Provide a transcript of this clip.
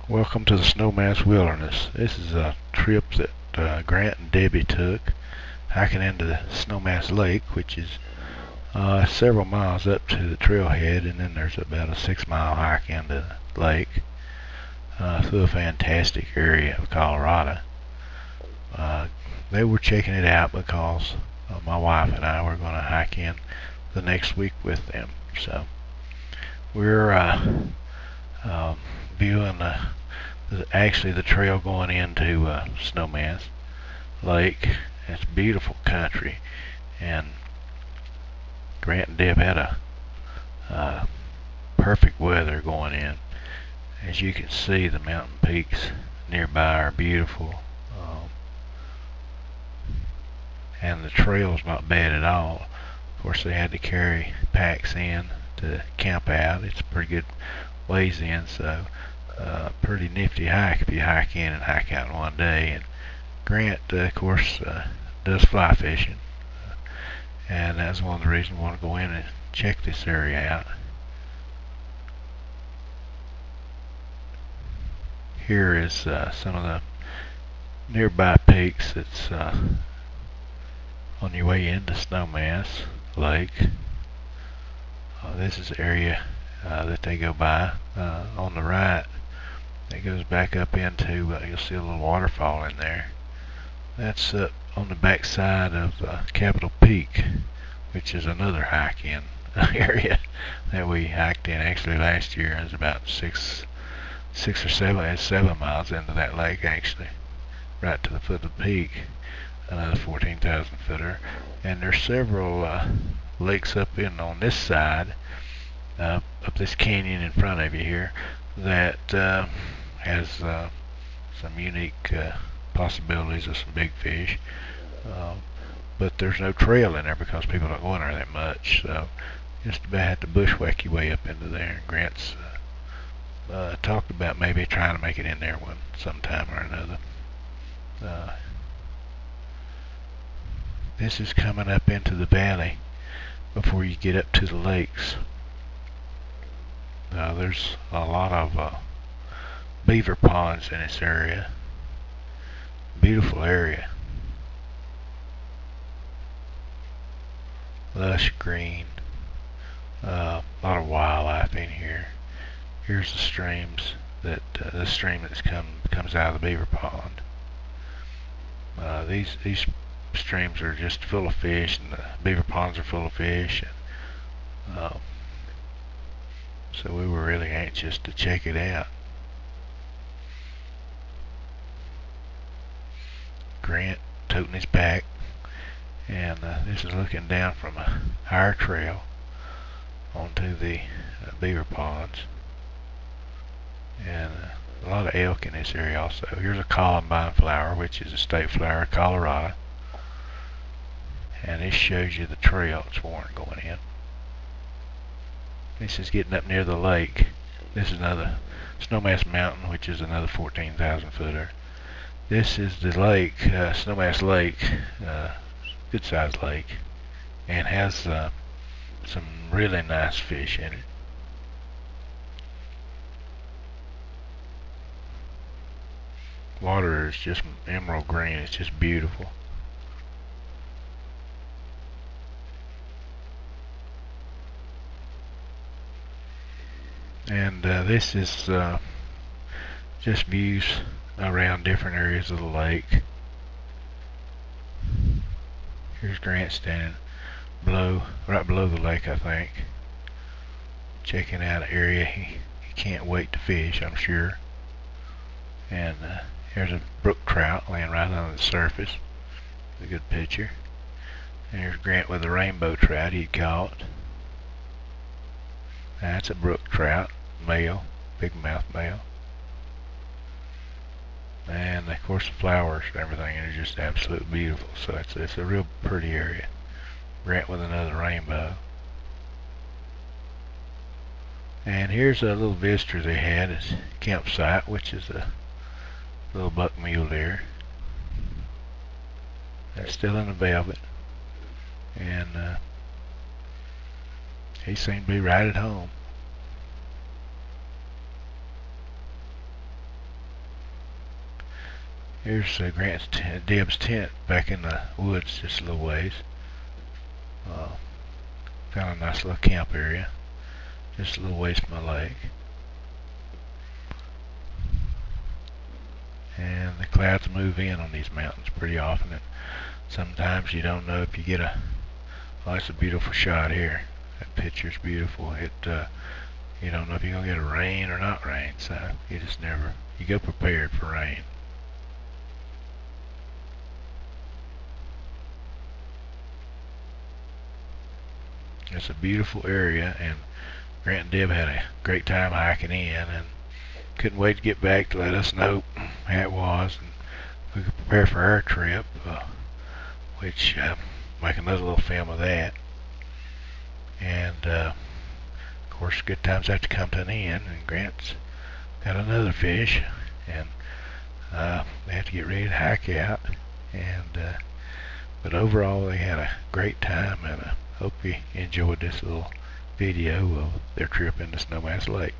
Welcome to the Snowmass Wilderness. This is a trip that Grant and Debbie took hiking into the Snowmass Lake, which is several miles up to the trailhead, and then there's about a 6 mile hike into the lake through a fantastic area of Colorado. They were checking it out because my wife and I were going to hike in the next week with them. So we're viewing actually the trail going into Snowmass Lake. It's beautiful country, and Grant and Deb had a perfect weather going in. As you can see, the mountain peaks nearby are beautiful, and the trail's not bad at all. Of course, they had to carry packs in to camp out. It's a pretty good ways in, so pretty nifty hike if you hike in and hike out in one day. And Grant, of course, does fly fishing, and that's one of the reasons we want to go in and check this area out. Here is some of the nearby peaks that's on your way into Snowmass Lake. This is the area that they go by. On the right, it goes back up into, you'll see a little waterfall in there. That's up on the back side of Capitol Peak, which is another hike-in area that we hiked in actually last year. It was about 7 miles into that lake, actually, right to the foot of the peak, another 14,000 footer. And there's several lakes up in on this side, up this canyon in front of you here, that has some unique possibilities of some big fish, but there's no trail in there because people don't go in there that much, so just about have to bushwhack your way up into there. And Grant's talked about maybe trying to make it in there sometime or another. This is coming up into the valley before you get up to the lakes. There's a lot of beaver ponds in this area. Beautiful area. Lush green. A lot of wildlife in here. Here's the streams the stream that comes out of the beaver pond. These streams are just full of fish, and the beaver ponds are full of fish. And, so we were really anxious to check it out. Grant toting his pack, and this is looking down from a higher trail onto the beaver ponds, and a lot of elk in this area also. Here's a columbine flower, which is a state flower of Colorado, and this shows you the trail it's worn going in. This is getting up near the lake. This is another Snowmass Mountain, which is another 14,000 footer. This is the lake, Snowmass Lake, good sized lake, and has some really nice fish in it. Water is just emerald green. It's just beautiful. And this is just views around different areas of the lake. Here's Grant standing right below the lake, I think, checking out an area he can't wait to fish, I'm sure. And here's a brook trout laying right on the surface. A good picture. And here's Grant with a rainbow trout he caught. That's a brook trout, male, big mouth male. And of course the flowers and everything are just absolutely beautiful. So it's a real pretty area. Grant with another rainbow. And here's a little visitor they had. It's a campsite, which is a little buck mule deer. They're still in the velvet, and he seemed to be right at home. Here's Deb's tent back in the woods just a little ways. Found a nice little camp area just a little ways from the lake. And the clouds move in on these mountains pretty often, and sometimes you don't know if you get oh, it's a beautiful shot here. That picture's beautiful. You don't know if you're gonna get a rain or not rain, so you go prepared for rain. It's a beautiful area, and Grant and Deb had a great time hiking in, and couldn't wait to get back to let us know how it was, and we could prepare for our trip, which make another little film of that. And of course, good times have to come to an end, and Grant's got another fish, and they have to get ready to hike out. And but overall, they had a great time, and I hope you enjoyed this little video of their trip into Snowmass Lake.